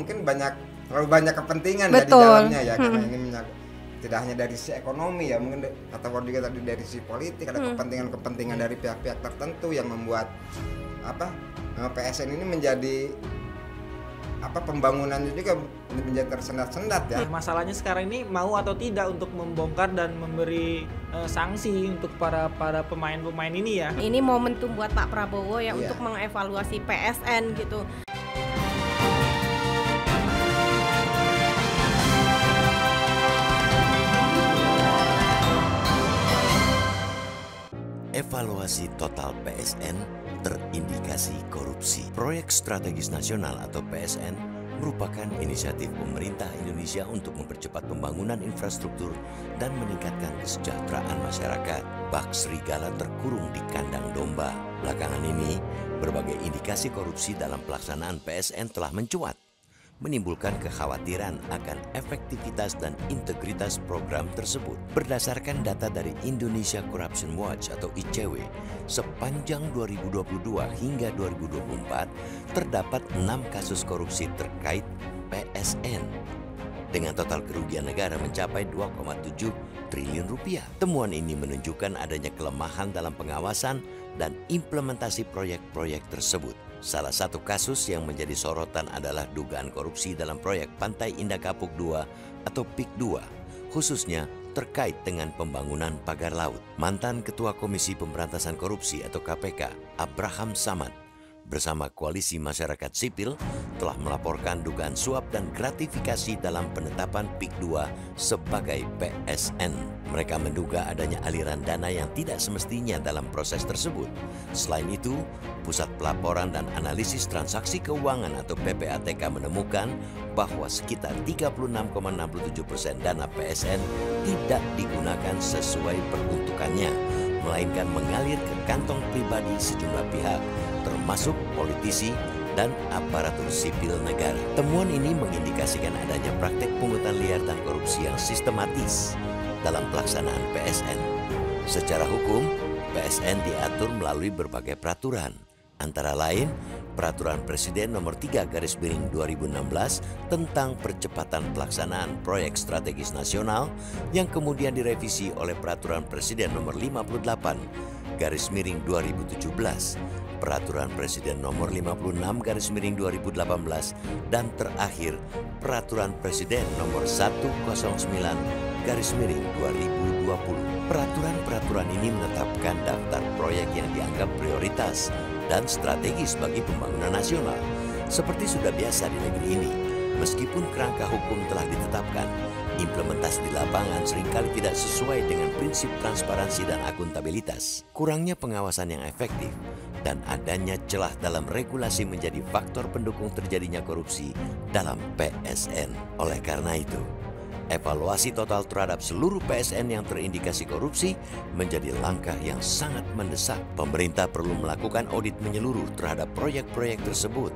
mungkin terlalu banyak kepentingan ya di Betul. dalamnya ya, karena ini tidak hanya dari sisi ekonomi ya, mungkin atau juga tadi dari sisi politik, ada kepentingan-kepentingan dari pihak-pihak tertentu yang membuat PSN ini menjadi pembangunannya juga menjadi tersendat-sendat ya. Masalahnya sekarang ini mau atau tidak untuk membongkar dan memberi sanksi untuk para pemain-pemain ini ya. Ini momentum buat Pak Prabowo ya untuk mengevaluasi PSN gitu. Evaluasi total PSN terindikasi korupsi. Proyek Strategis Nasional atau PSN merupakan inisiatif pemerintah Indonesia untuk mempercepat pembangunan infrastruktur dan meningkatkan kesejahteraan masyarakat. Bak serigala terkurung di kandang domba. Belakangan ini, berbagai indikasi korupsi dalam pelaksanaan PSN telah mencuat, menimbulkan kekhawatiran akan efektivitas dan integritas program tersebut. Berdasarkan data dari Indonesia Corruption Watch atau ICW, sepanjang 2022 hingga 2024 terdapat 6 kasus korupsi terkait PSN dengan total kerugian negara mencapai 2,7 triliun rupiah. Temuan ini menunjukkan adanya kelemahan dalam pengawasan dan implementasi proyek-proyek tersebut. Salah satu kasus yang menjadi sorotan adalah dugaan korupsi dalam proyek Pantai Indah Kapuk 2 atau PIK 2, khususnya terkait dengan pembangunan pagar laut. Mantan Ketua Komisi Pemberantasan Korupsi atau KPK, Abraham Samad, bersama Koalisi Masyarakat Sipil telah melaporkan dugaan suap dan gratifikasi dalam penetapan PIK 2 sebagai PSN. Mereka menduga adanya aliran dana yang tidak semestinya dalam proses tersebut. Selain itu, Pusat Pelaporan dan Analisis Transaksi Keuangan atau PPATK menemukan bahwa sekitar 36,67% dana PSN tidak digunakan sesuai peruntukannya, melainkan mengalir ke kantong pribadi sejumlah pihak, termasuk politisi dan aparatur sipil negara. Temuan ini mengindikasikan adanya praktek pungutan liar dan korupsi yang sistematis dalam pelaksanaan PSN. Secara hukum, PSN diatur melalui berbagai peraturan, antara lain Peraturan Presiden Nomor 3/2016 tentang percepatan pelaksanaan proyek strategis nasional yang kemudian direvisi oleh Peraturan Presiden Nomor 58/2017, Peraturan Presiden Nomor 56/2018, dan terakhir Peraturan Presiden Nomor 109/2020. Peraturan-peraturan ini menetapkan daftar proyek yang dianggap prioritas dan strategis bagi pembangunan nasional. Seperti sudah biasa di negeri ini, meskipun kerangka hukum telah ditetapkan, implementasi di lapangan seringkali tidak sesuai dengan prinsip transparansi dan akuntabilitas. Kurangnya pengawasan yang efektif dan adanya celah dalam regulasi menjadi faktor pendukung terjadinya korupsi dalam PSN. Oleh karena itu, evaluasi total terhadap seluruh PSN yang terindikasi korupsi menjadi langkah yang sangat mendesak. Pemerintah perlu melakukan audit menyeluruh terhadap proyek-proyek tersebut,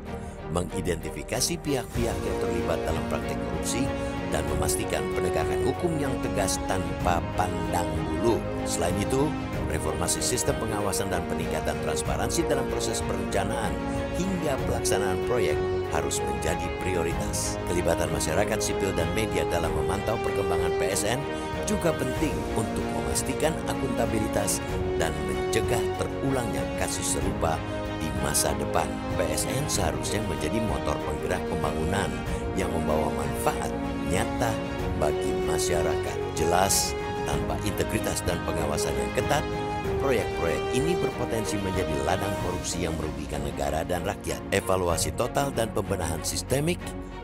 mengidentifikasi pihak-pihak yang terlibat dalam praktik korupsi, dan memastikan penegakan hukum yang tegas tanpa pandang bulu. Selain itu, reformasi sistem pengawasan dan peningkatan transparansi dalam proses perencanaan hingga pelaksanaan proyek harus menjadi prioritas. Kelibatan masyarakat sipil dan media dalam memantau perkembangan PSN juga penting untuk memastikan akuntabilitas dan mencegah terulangnya kasus serupa di masa depan. PSN seharusnya menjadi motor penggerak pembangunan yang membawa manfaat nyata bagi masyarakat. Jelas, tanpa integritas dan pengawasan yang ketat, proyek-proyek ini berpotensi menjadi ladang korupsi yang merugikan negara dan rakyat. Evaluasi total dan pembenahan sistemik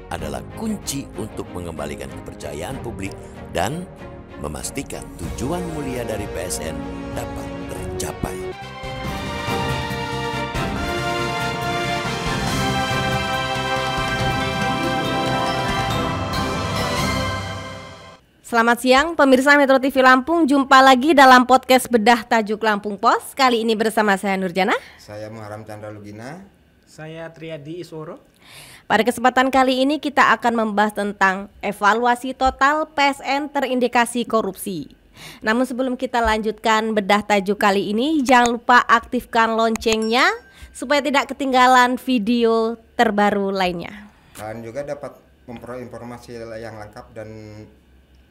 adalah kunci untuk mengembalikan kepercayaan publik dan memastikan tujuan mulia dari PSN dapat tercapai. Selamat siang, pemirsa Metro TV Lampung. Jumpa lagi dalam podcast Bedah Tajuk Lampung Pos. Kali ini bersama saya Nurjana. Saya Muharam Chandra Lugina. Saya Triadi Isworo. Pada kesempatan kali ini kita akan membahas tentang evaluasi total PSN terindikasi korupsi. Namun sebelum kita lanjutkan bedah tajuk kali ini, jangan lupa aktifkan loncengnya supaya tidak ketinggalan video terbaru lainnya. Kalian juga dapat memperoleh informasi yang lengkap dan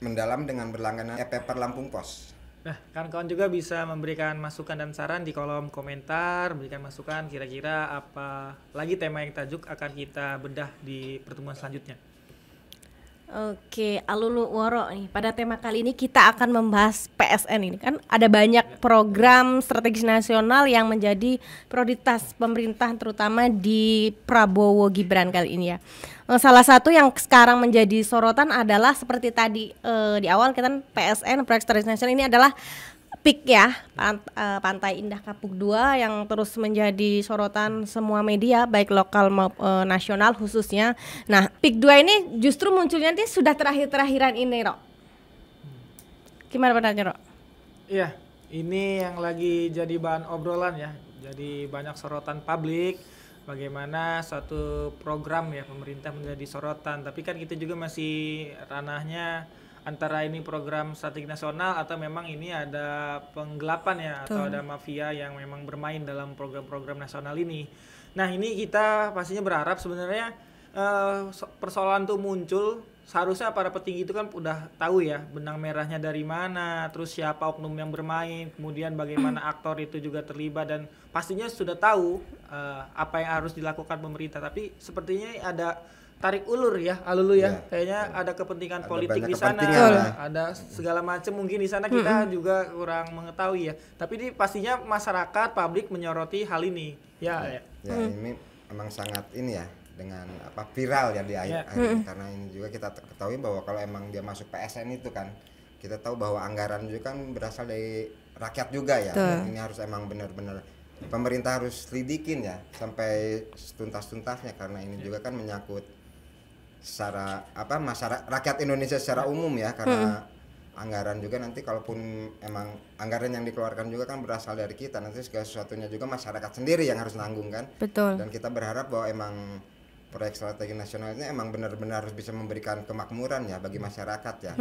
mendalam dengan berlangganan e-paper Lampung Pos. Nah, kawan-kawan juga bisa memberikan masukan dan saran di kolom komentar, memberikan masukan kira-kira apa lagi tema yang tajuk akan kita bedah di pertemuan selanjutnya. Oke, Alulu Woro nih. Pada tema kali ini kita akan membahas PSN ini kan ada banyak program strategis nasional yang menjadi prioritas pemerintah terutama di Prabowo Gibran kali ini ya. Salah satu yang sekarang menjadi sorotan adalah seperti tadi di awal kita kan PSN proyek strategis nasional ini adalah PIK ya, Pantai Indah Kapuk 2 yang terus menjadi sorotan semua media baik lokal maupun nasional khususnya. Nah, PIK 2 ini justru munculnya nanti sudah terakhir-terakhiran ini, Rok. Gimana pendapatnya, Rok? Iya, ini yang lagi jadi bahan obrolan ya. Jadi banyak sorotan publik bagaimana suatu program ya pemerintah menjadi sorotan, tapi kan kita juga masih ranahnya antara ini program strategi nasional atau memang ini ada penggelapan ya atau ada mafia yang memang bermain dalam program-program nasional ini. Nah, ini kita pastinya berharap sebenarnya persoalan itu muncul, seharusnya para petinggi itu kan udah tahu ya benang merahnya dari mana, terus siapa oknum yang bermain, kemudian bagaimana aktor itu juga terlibat dan pastinya sudah tahu apa yang harus dilakukan pemerintah. Tapi sepertinya ada tarik ulur ya, Alulu ya. Kayaknya ada kepentingan Ada politik banyak di sana, kepentingan, ada segala macam mungkin di sana kita juga kurang mengetahui ya. Tapi ini pastinya masyarakat, publik menyoroti hal ini. Ya. Ini memang sangat ini ya dengan apa viral ya di akhir ini, karena ini juga kita ketahui bahwa kalau emang dia masuk PSN itu kan kita tahu bahwa anggaran juga kan berasal dari rakyat juga ya. Dan ini harus emang benar-benar pemerintah harus lidikin ya sampai tuntas-tuntasnya, karena ini juga kan menyangkut secara apa masyarakat rakyat Indonesia secara umum ya, karena anggaran juga nanti kalaupun emang anggaran yang dikeluarkan juga kan berasal dari kita, nanti segala sesuatunya juga masyarakat sendiri yang harus nanggung kan. Betul. Dan kita berharap bahwa emang proyek strategi nasional ini emang benar-benar harus bisa memberikan kemakmuran ya bagi masyarakat ya.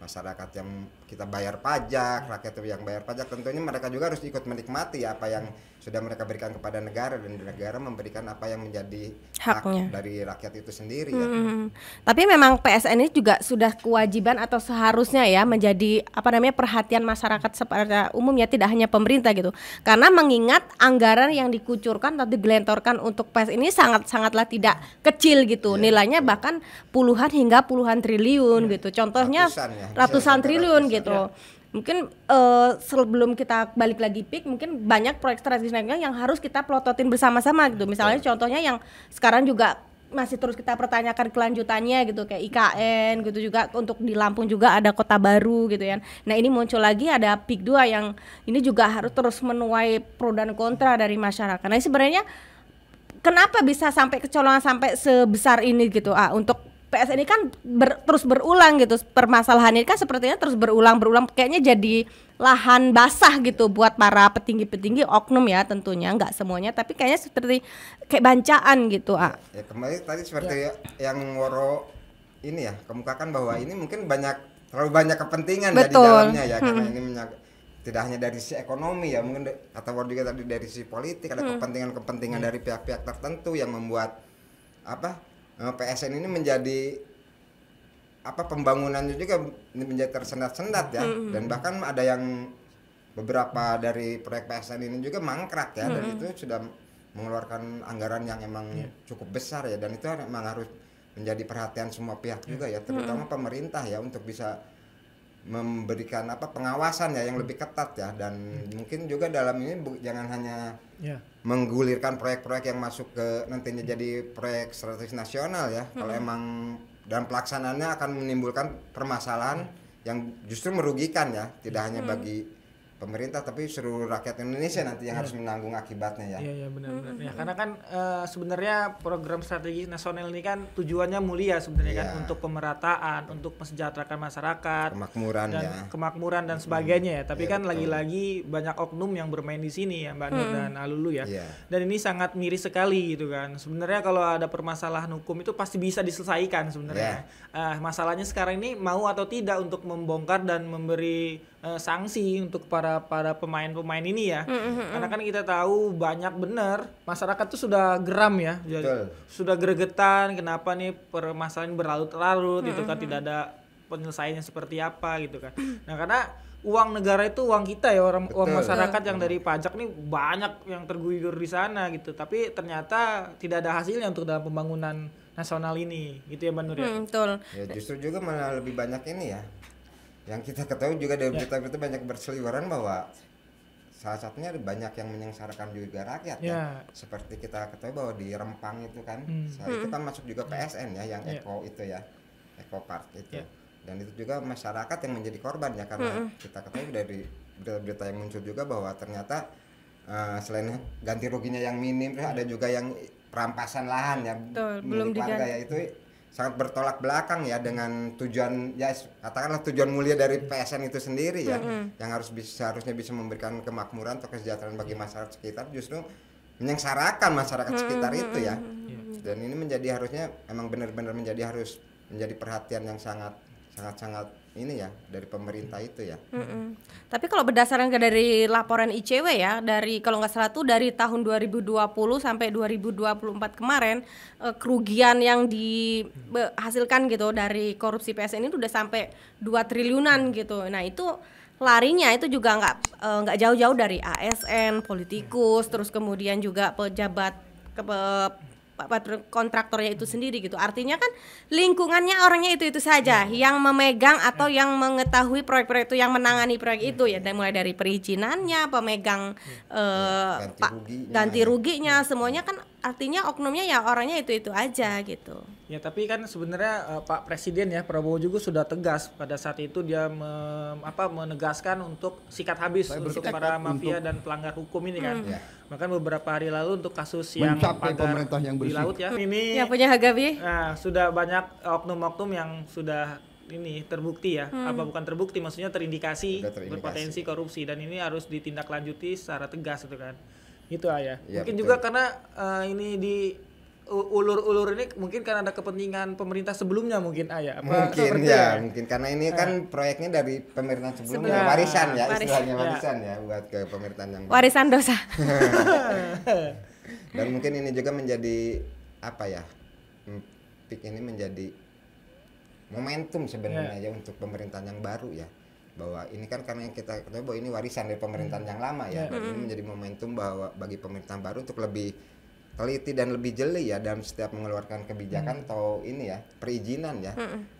Masyarakat yang kita bayar pajak, rakyat yang bayar pajak, tentunya mereka juga harus ikut menikmati ya apa yang sudah mereka berikan kepada negara, dan negara memberikan apa yang menjadi haknya hak dari rakyat itu sendiri ya. Tapi memang PSN ini juga sudah kewajiban atau seharusnya ya menjadi apa namanya perhatian masyarakat secara umum ya, tidak hanya pemerintah gitu. Karena mengingat anggaran yang dikucurkan atau digelontorkan untuk PSN ini sangatlah tidak kecil gitu. Nilainya bahkan puluhan hingga puluhan triliun gitu. Contohnya ratusan triliun gitu. Mungkin sebelum kita balik lagi PIK, mungkin banyak proyek strategis nasional yang harus kita plototin bersama-sama gitu. Misalnya contohnya yang sekarang juga masih terus kita pertanyakan kelanjutannya gitu, kayak IKN gitu, juga untuk di Lampung juga ada Kota Baru gitu ya. Nah, ini muncul lagi ada PIK 2 yang ini juga harus terus menuai pro dan kontra dari masyarakat. Nah, sebenarnya kenapa bisa sampai kecolongan sampai sebesar ini gitu untuk PSN ini kan terus berulang gitu, permasalahan ini kan sepertinya terus berulang kayaknya jadi lahan basah gitu buat para petinggi-petinggi oknum ya, tentunya nggak semuanya, tapi kayaknya seperti kayak bancaan gitu. Ya kembali tadi seperti yang Woro ini ya kemukakan bahwa ini mungkin terlalu banyak kepentingan ya di dalamnya ya, karena ini tidak hanya dari sisi ekonomi ya, mungkin kata Woro juga tadi dari sisi politik, ada kepentingan dari pihak-pihak tertentu yang membuat PSN ini menjadi pembangunannya juga menjadi tersendat-sendat ya. Dan bahkan ada yang beberapa dari proyek PSN ini juga mangkrak ya, dan itu sudah mengeluarkan anggaran yang emang cukup besar ya, dan itu memang harus menjadi perhatian semua pihak juga ya, terutama pemerintah ya, untuk bisa memberikan pengawasan ya yang lebih ketat ya. Dan mungkin juga dalam ini jangan hanya menggulirkan proyek-proyek yang masuk ke nantinya jadi proyek strategis nasional ya. Kalau emang dan pelaksanaannya akan menimbulkan permasalahan yang justru merugikan ya, tidak hanya bagi pemerintah tapi seluruh rakyat Indonesia nanti yang harus menanggung akibatnya ya. Iya benar-benar. Ya, karena kan sebenarnya program strategi nasional ini kan tujuannya mulia sebenarnya kan, untuk pemerataan, untuk mensejahterakan masyarakat, kemakmuran dan sebagainya ya. Tapi kan lagi-lagi banyak oknum yang bermain di sini ya, Mbak Nur dan Alulu ya. Dan ini sangat miris sekali gitu kan. Sebenarnya kalau ada permasalahan hukum itu pasti bisa diselesaikan sebenarnya. Masalahnya sekarang ini mau atau tidak untuk membongkar dan memberi sanksi untuk para pada pemain-pemain ini ya. Karena kan kita tahu banyak bener masyarakat tuh sudah geram ya. Jadi sudah gregetan kenapa nih permasalahan berlarut-larut gitu kan, tidak ada penyelesaiannya seperti apa gitu kan. Nah, karena uang negara itu uang kita ya, uang masyarakat yang dari pajak nih banyak yang terguyur di sana gitu. Tapi ternyata tidak ada hasilnya untuk dalam pembangunan nasional ini, gitu ya Mbak Nur ya. Betul. Ya justru juga malah lebih banyak ini ya. Yang kita ketahui juga dari berita-berita banyak berseliweran bahwa salah satunya banyak yang menyengsarakan juga rakyat ya. Seperti kita ketahui bahwa di Rempang itu kan, itu kan masuk juga PSN ya, yang Eko itu ya, Eko Park itu. Dan itu juga masyarakat yang menjadi korban ya, karena kita ketahui dari berita-berita yang muncul juga bahwa ternyata selain ganti ruginya yang minim, ada juga yang perampasan lahan ya, belum warga ya, itu sangat bertolak belakang ya dengan tujuan ya, katakanlah tujuan mulia dari PSN itu sendiri ya, yang seharusnya bisa memberikan kemakmuran atau kesejahteraan bagi masyarakat sekitar, justru menyengsarakan masyarakat sekitar itu ya. Dan ini harusnya emang benar-benar menjadi perhatian yang sangat ini ya dari pemerintah itu ya. Tapi kalau berdasarkan dari laporan ICW ya, dari kalau nggak salah tuh dari tahun 2020 sampai 2024 kemarin, kerugian yang dihasilkan gitu dari korupsi PSN itu udah sampai 2 triliunan gitu. Nah, itu larinya itu juga nggak jauh-jauh dari ASN, politikus, terus kemudian juga pejabat kontraktornya itu sendiri gitu. Artinya kan lingkungannya orangnya itu saja yang memegang atau yang mengetahui proyek-proyek itu, yang menangani proyek itu ya, mulai dari perizinannya, pemegang ganti ruginya, semuanya kan artinya oknumnya ya orangnya itu aja gitu. Ya, tapi kan sebenarnya Pak Presiden ya, Prabowo juga sudah tegas pada saat itu, dia menegaskan untuk sikat habis untuk para mafia dan pelanggar hukum ini kan. Bahkan beberapa hari lalu untuk kasus yang pemerintah yang di laut ya, ini yang punya Hagabi. Nah, sudah banyak oknum-oknum yang sudah ini terbukti ya, bukan terbukti, maksudnya terindikasi berpotensi korupsi, dan ini harus ditindaklanjuti secara tegas gitu kan. Gitu ya. Mungkin betul. Juga karena ini di ulur-ulur ini mungkin karena ada kepentingan pemerintah sebelumnya mungkin mungkin karena ini kan proyeknya dari pemerintahan sebelumnya, warisan ya, istilahnya warisan ya, buat ke pemerintahan yang warisan dosa. Dan mungkin ini juga menjadi PIK ini menjadi momentum sebenarnya ya untuk pemerintahan yang baru ya, bahwa ini kan karena kita ketahui bahwa ini warisan dari pemerintahan yang lama ya, dan ini menjadi momentum bahwa bagi pemerintahan baru untuk lebih teliti dan lebih jeli ya dalam setiap mengeluarkan kebijakan atau ini ya perizinan ya,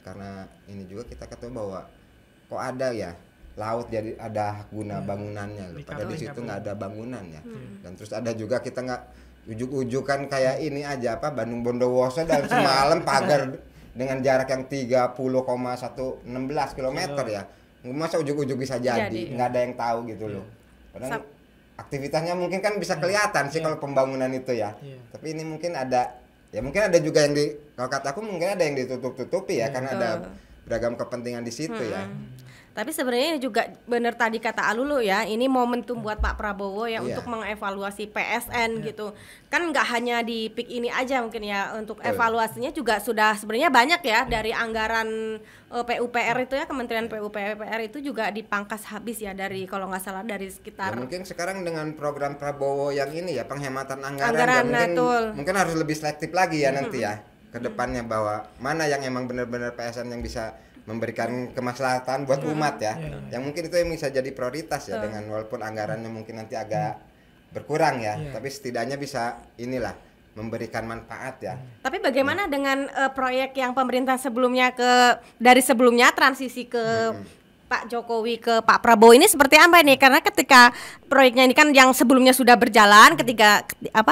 karena ini juga kita ketahui bahwa kok ada ya laut jadi ada hak guna bangunannya loh, padahal di situ nggak ada bangunan ya. Dan terus ada juga kita nggak ujuk-ujukan kayak ini aja Bandung Bondowoso dalam semalam pagar dengan jarak yang 30,116 km ya, masa ujuk-ujuk bisa jadi nggak ada yang tahu gitu loh. Padahal aktivitasnya mungkin kan bisa kelihatan sih kalau pembangunan itu ya. Tapi ini mungkin ada juga yang kalau kataku mungkin ada yang ditutup-tutupi ya, karena ada beragam kepentingan di situ ya. Tapi sebenarnya ini juga benar tadi kata Alulu ya, ini momentum buat Pak Prabowo ya untuk mengevaluasi PSN gitu. Kan nggak hanya di PIK ini aja mungkin ya, untuk evaluasinya juga sudah sebenarnya banyak ya, dari anggaran PUPR itu ya, Kementerian PUPR itu juga dipangkas habis ya, dari kalau nggak salah dari sekitar. Ya, mungkin sekarang dengan program Prabowo yang ini ya, penghematan anggaran mungkin harus lebih selektif lagi ya nanti ya ke depannya, bahwa mana yang emang benar-benar PSN yang bisa memberikan kemaslahatan buat umat ya, yang mungkin itu yang bisa jadi prioritas ya, dengan walaupun anggarannya mungkin nanti agak berkurang ya, tapi setidaknya bisa inilah memberikan manfaat ya. Tapi bagaimana dengan proyek yang pemerintah sebelumnya dari sebelumnya transisi ke Pak Jokowi ke Pak Prabowo ini seperti apa nih? Karena ketika proyeknya ini kan yang sebelumnya sudah berjalan,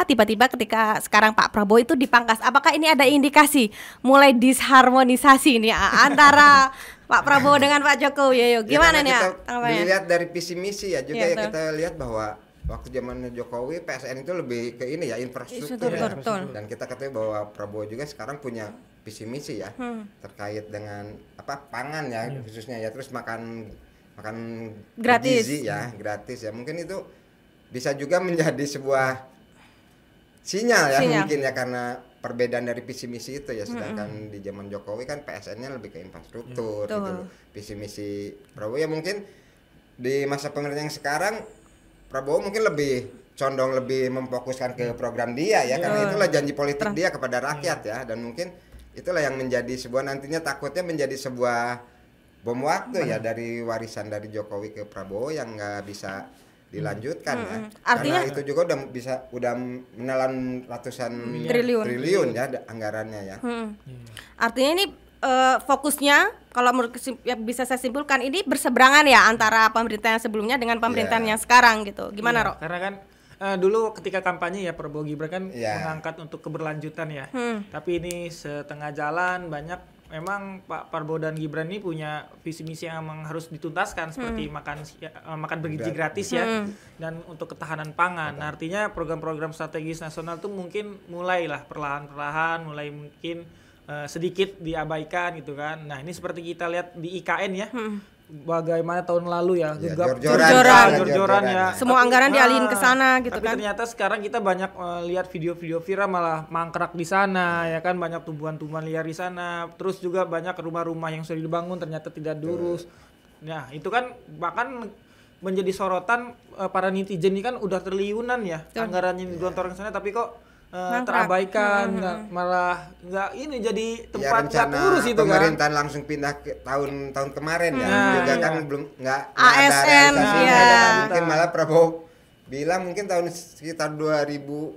tiba-tiba ketika sekarang Pak Prabowo itu dipangkas, apakah ini ada indikasi mulai disharmonisasi nih antara Pak Prabowo dengan Pak Jokowi? Gimana nih? Dilihat dari visi misi ya juga ya, kita lihat bahwa waktu zamannya Jokowi PSN itu lebih ke ini ya, infrastruktur ya. Dan kita ketahui bahwa Prabowo juga sekarang punya visi misi ya, terkait dengan pangan ya, khususnya ya, terus makan gratis gizi ya, gratis ya. Mungkin itu bisa juga menjadi sebuah sinyal ya mungkin ya, karena perbedaan dari visi misi itu ya. Sedangkan di zaman Jokowi kan PSN-nya lebih ke infrastruktur gitu loh. Visi misi Prabowo ya mungkin di masa pemerintahan yang sekarang Prabowo mungkin lebih condong lebih memfokuskan ke program dia ya, karena itulah janji politik dia kepada rakyat ya, dan mungkin itulah yang menjadi sebuah nantinya takutnya menjadi sebuah bom waktu ya dari warisan dari Jokowi ke Prabowo yang nggak bisa dilanjutkan ya. Artinya karena itu juga udah menelan ratusan triliun ya anggarannya ya. Artinya ini fokusnya kalau menurut yang bisa saya simpulkan ini berseberangan ya antara pemerintahan sebelumnya dengan pemerintahan yang sekarang gitu. Gimana, Ro? Karena kan dulu ketika kampanye ya Prabowo Gibran kan mengangkat untuk keberlanjutan ya. Tapi ini setengah jalan banyak memang Pak Prabowo dan Gibran ini punya visi misi yang memang harus dituntaskan seperti makan bergizi gratis ya, dan untuk ketahanan pangan. Nah, artinya program-program strategis nasional tuh mungkin mulailah perlahan-lahan mulai mungkin sedikit diabaikan gitu kan. Nah, ini seperti kita lihat di IKN ya. Bagaimana tahun lalu ya, jor-joran ya. Semua anggaran dialihin ke sana gitu tapi kan. Tapi ternyata sekarang kita banyak lihat video-video viral malah mangkrak di sana ya kan, banyak tumbuhan-tumbuhan liar di sana. Terus juga banyak rumah-rumah yang sudah dibangun ternyata tidak lurus. Nah, itu kan bahkan menjadi sorotan para netizen ini kan udah triliunan ya anggaran yang digelontorkan ke sana, tapi kok terabaikan, malah nggak ini jadi tempat nggak urus itu kan. Pemerintahan langsung pindah ke tahun kemarin ya, juga kan belum nggak ASN ada mungkin malah Prabowo bilang mungkin tahun sekitar 2028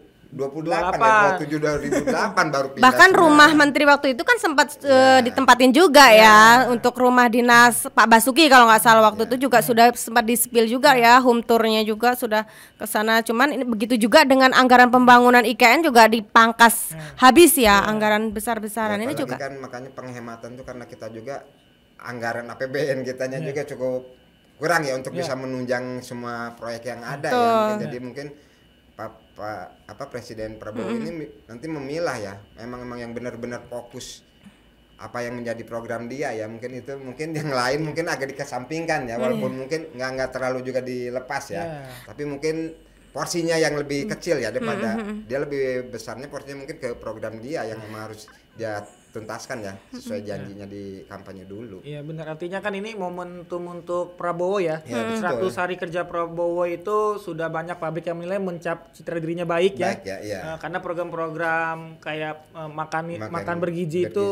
ya, 2007 2008 baru pindah. Bahkan rumah menteri waktu itu kan sempat ditempatin juga ya untuk rumah dinas Pak Basuki kalau nggak salah waktu itu juga sudah sempat di-spill juga ya, home tournya juga sudah ke sana. Cuman ini begitu juga dengan anggaran pembangunan IKN juga dipangkas habis ya, anggaran besar-besaran ini juga. Kan makanya penghematan tuh karena kita juga anggaran APBN kitanya juga cukup kurang ya untuk bisa menunjang semua proyek yang ada ya. Jadi mungkin Presiden Prabowo ini nanti memilah ya, memang yang benar-benar fokus apa yang menjadi program dia ya, mungkin yang lain mungkin agak dikesampingkan ya, walaupun mungkin nggak terlalu juga dilepas ya, tapi mungkin porsinya yang lebih kecil ya daripada dia lebih besarnya porsinya mungkin ke program dia yang memang harus dia tuntaskan ya sesuai janjinya di kampanye dulu. Iya benar, artinya kan ini momentum untuk Prabowo ya. 100 hari kerja Prabowo itu sudah banyak pabrik yang menilai mencap citra dirinya baik ya. Karena program-program kayak makan bergizi itu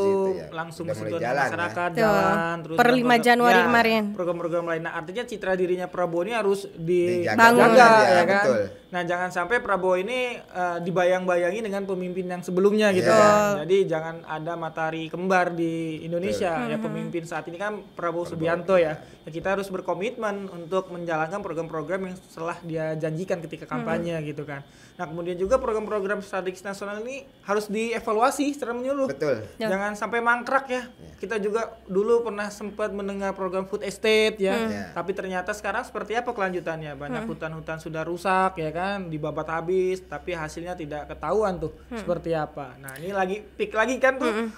langsung bersentuhan masyarakat jalan terus per 5 Januari kemarin. Program-program lain. Nah, artinya citra dirinya Prabowo ini harus dibangun ya kan. Betul. Nah, jangan sampai Prabowo ini dibayang-bayangi dengan pemimpin yang sebelumnya gitu kan. Jadi jangan ada matahari kembar di Indonesia ya, pemimpin saat ini kan Prabowo Subianto ya. Kita harus berkomitmen untuk menjalankan program-program yang setelah dia janjikan ketika kampanye gitu kan. Nah, kemudian juga program-program strategis nasional ini harus dievaluasi secara menyeluruh. Betul. Jangan sampai mangkrak ya. Kita juga dulu pernah sempat mendengar program food estate ya. Tapi ternyata sekarang seperti apa kelanjutannya? Banyak hutan-hutan sudah rusak ya kan, dibabat habis, tapi hasilnya tidak ketahuan tuh seperti apa. Nah, ini lagi peak lagi kan tuh.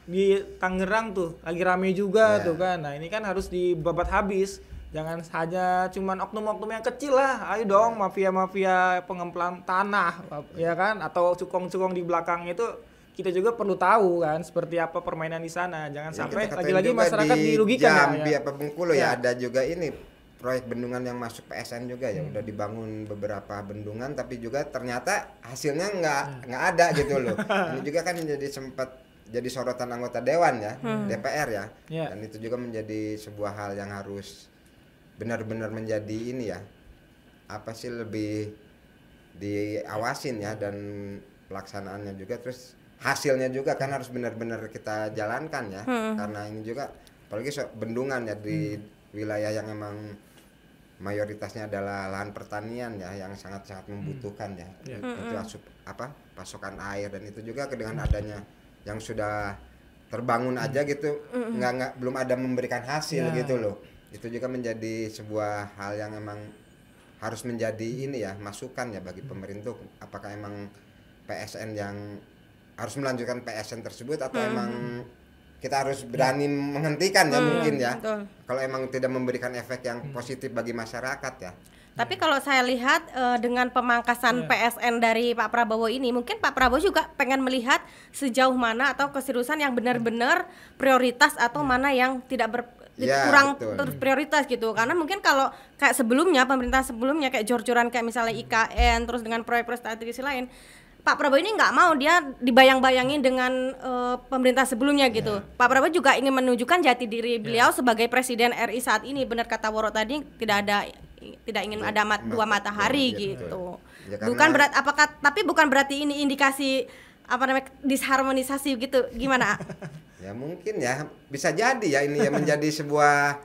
Di Tangerang tuh lagi rame juga tuh kan. Nah, ini kan harus dibabat habis. Jangan saja cuman oknum-oknum yang kecil lah. Ayo dong mafia-mafia pengemplang tanah ya kan, atau cukong-cukong di belakang itu kita juga perlu tahu kan seperti apa permainan di sana. Jangan sampai lagi-lagi masyarakat dirugikan Jambi apa Bengkulu ya. Ada juga ini proyek bendungan yang masuk PSN juga ya, udah dibangun beberapa bendungan tapi juga ternyata hasilnya nggak ada gitu loh. Ini juga kan sempat jadi sorotan anggota dewan ya, DPR ya. Dan itu juga menjadi sebuah hal yang harus benar-benar menjadi ini ya, lebih diawasin ya, dan pelaksanaannya juga, terus hasilnya juga kan harus benar-benar kita jalankan ya. Karena ini juga apalagi bendungan ya di wilayah yang emang mayoritasnya adalah lahan pertanian ya, yang sangat-sangat membutuhkan ya untuk pasokan air, dan itu juga dengan adanya yang sudah terbangun aja gitu belum ada memberikan hasil gitu loh. Itu juga menjadi sebuah hal yang emang harus menjadi ini ya, masukan ya bagi pemerintah, apakah emang PSN yang harus melanjutkan PSN tersebut atau emang kita harus berani menghentikan ya mungkin ya, kalau emang tidak memberikan efek yang positif bagi masyarakat ya. Tapi kalau saya lihat dengan pemangkasan PSN dari Pak Prabowo ini, mungkin Pak Prabowo juga pengen melihat sejauh mana atau keseriusan yang benar-benar prioritas atau mana yang tidak Ya, kurang betul. prioritas gitu. Karena mungkin kalau kayak sebelumnya, pemerintah sebelumnya kayak jor-joran kayak misalnya IKN terus dengan proyek-proyek strategis lain, Pak Prabowo ini nggak mau, dia dibayang-bayangin dengan pemerintah sebelumnya gitu. Pak Prabowo juga ingin menunjukkan jati diri beliau sebagai presiden RI saat ini. Benar kata Woro tadi, tidak ingin ada dua matahari gitu. Ya, Bukan tapi bukan berarti ini indikasi apa namanya disharmonisasi gitu. Gimana? Ya mungkin ya bisa jadi ya ini ya menjadi sebuah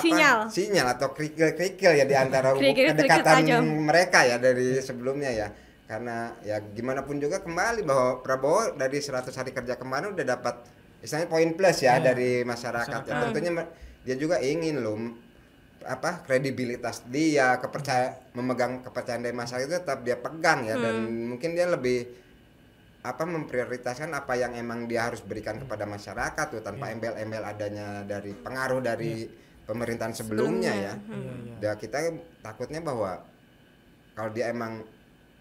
sinyal atau kerikil ya di antara kedekatan mereka ya dari sebelumnya ya. Karena ya gimana pun juga kembali bahwa Prabowo dari 100 hari kerja kemarin udah dapat istilahnya poin plus ya dari masyarakat. Ya, tentunya dia juga ingin loh kredibilitas dia, memegang kepercayaan dari masyarakat itu tetap dia pegang ya, dan mungkin dia lebih memprioritaskan apa yang emang dia harus berikan kepada masyarakat tuh tanpa embel-embel adanya dari pengaruh dari pemerintahan sebelumnya ya. Dan kita takutnya bahwa kalau dia emang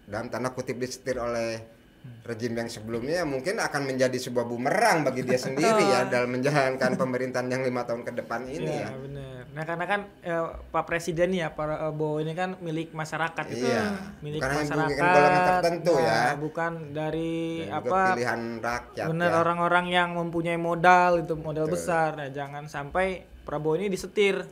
dalam tanda kutip disetir oleh rejim yang sebelumnya, mungkin akan menjadi sebuah bumerang bagi dia sendiri ya dalam menjalankan pemerintahan yang 5 tahun ke depan ini ya. Benar. Nah karena kan Pak Presiden ya, Pak Prabowo ini kan milik masyarakat gitu. Milik bukan masyarakat. golongan tertentu ya. Bukan dari pilihan rakyat. Benar ya. Orang-orang yang mempunyai modal itu modal besar. Nah jangan sampai Prabowo ini disetir.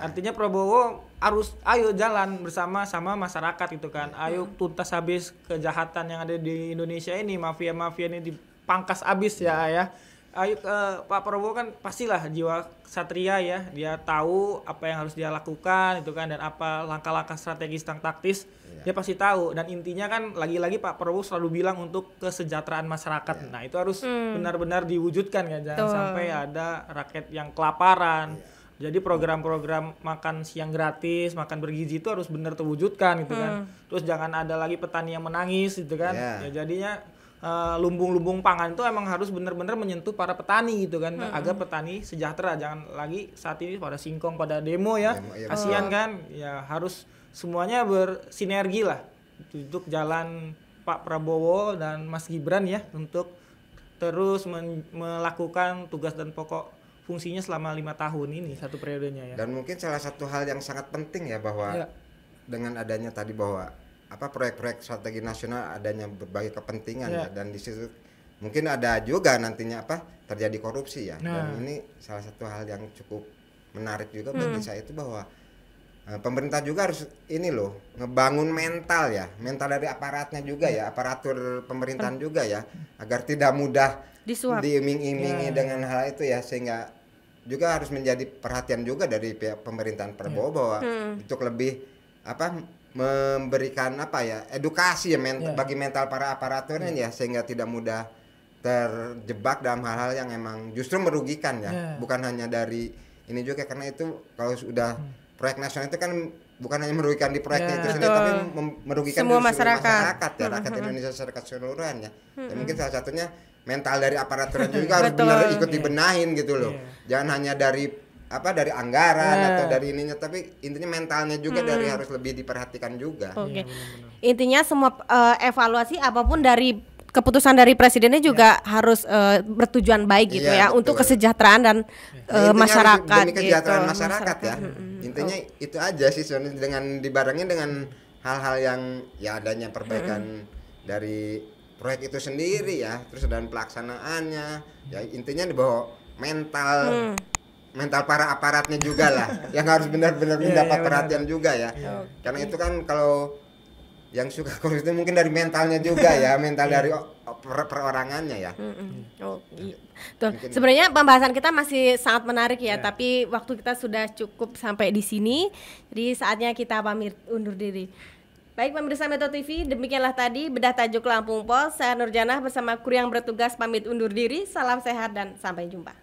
Artinya Prabowo harus ayo jalan bersama sama masyarakat gitu kan. Ayo tuntas habis kejahatan yang ada di Indonesia ini, mafia-mafia ini dipangkas habis ya. Ayo Pak Prabowo kan pastilah jiwa satria ya. Dia tahu apa yang harus dia lakukan itu kan, dan apa langkah-langkah strategis dan taktis dia pasti tahu. Dan intinya kan lagi-lagi Pak Prabowo selalu bilang untuk kesejahteraan masyarakat. Nah itu harus benar-benar diwujudkan ya, jangan sampai ada rakyat yang kelaparan. Jadi program-program makan siang gratis, makan bergizi itu harus benar terwujudkan gitu kan. Terus jangan ada lagi petani yang menangis gitu kan. Ya jadinya lumbung-lumbung pangan itu emang harus benar-benar menyentuh para petani gitu kan, agar petani sejahtera. Jangan lagi saat ini pada singkong, pada demo ya. Kasihan kan. Ya harus semuanya bersinergi lah untuk jalan Pak Prabowo dan Mas Gibran ya, untuk terus melakukan tugas dan pokok fungsinya selama 5 tahun ini, satu periodenya ya. Dan mungkin salah satu hal yang sangat penting ya bahwa dengan adanya tadi bahwa proyek-proyek strategi nasional adanya berbagai kepentingan ya, dan di situ mungkin ada juga nantinya terjadi korupsi ya. Dan ini salah satu hal yang cukup menarik juga bagi saya itu bahwa pemerintah juga harus ini loh ngebangun mental dari aparatnya juga ya, aparatur pemerintahan juga ya, agar tidak mudah diiming-imingi dengan hal itu ya, sehingga juga harus menjadi perhatian juga dari pihak pemerintahan Prabowo bahwa untuk lebih memberikan edukasi ya bagi mental para aparaturnya ya, sehingga tidak mudah terjebak dalam hal-hal yang emang justru merugikan ya. Bukan hanya dari ini juga, karena itu kalau sudah proyek nasional itu kan bukan hanya merugikan di proyeknya itu sendiri, tapi merugikan semua masyarakat ya, rakyat Indonesia secara keseluruhan ya. Dan mungkin salah satunya mental dari aparatur juga harus benar ikut dibenahin gitu loh. Jangan hanya dari anggaran atau dari ininya, tapi intinya mentalnya juga harus lebih diperhatikan juga. Intinya semua evaluasi apapun dari keputusan dari presidennya juga harus bertujuan baik gitu ya, untuk kesejahteraan dan masyarakat demi kesejahteraan masyarakat ya. Intinya itu aja sih sebenarnya, dengan dibarengin dengan hal-hal yang ya adanya perbaikan dari proyek itu sendiri ya, terus dan pelaksanaannya ya, intinya di bawah mental para aparatnya juga lah yang harus benar-benar mendapat perhatian juga ya. Karena itu kan kalau yang suka korupsi itu mungkin dari mentalnya juga ya, mental dari perorangannya ya. Sebenarnya pembahasan kita masih sangat menarik ya, tapi waktu kita sudah cukup sampai di sini. Jadi saatnya kita pamit undur diri. Baik pemirsa Metro TV, demikianlah tadi bedah tajuk Lampung Pos. Saya Nurjanah bersama kru yang bertugas pamit undur diri. Salam sehat dan sampai jumpa.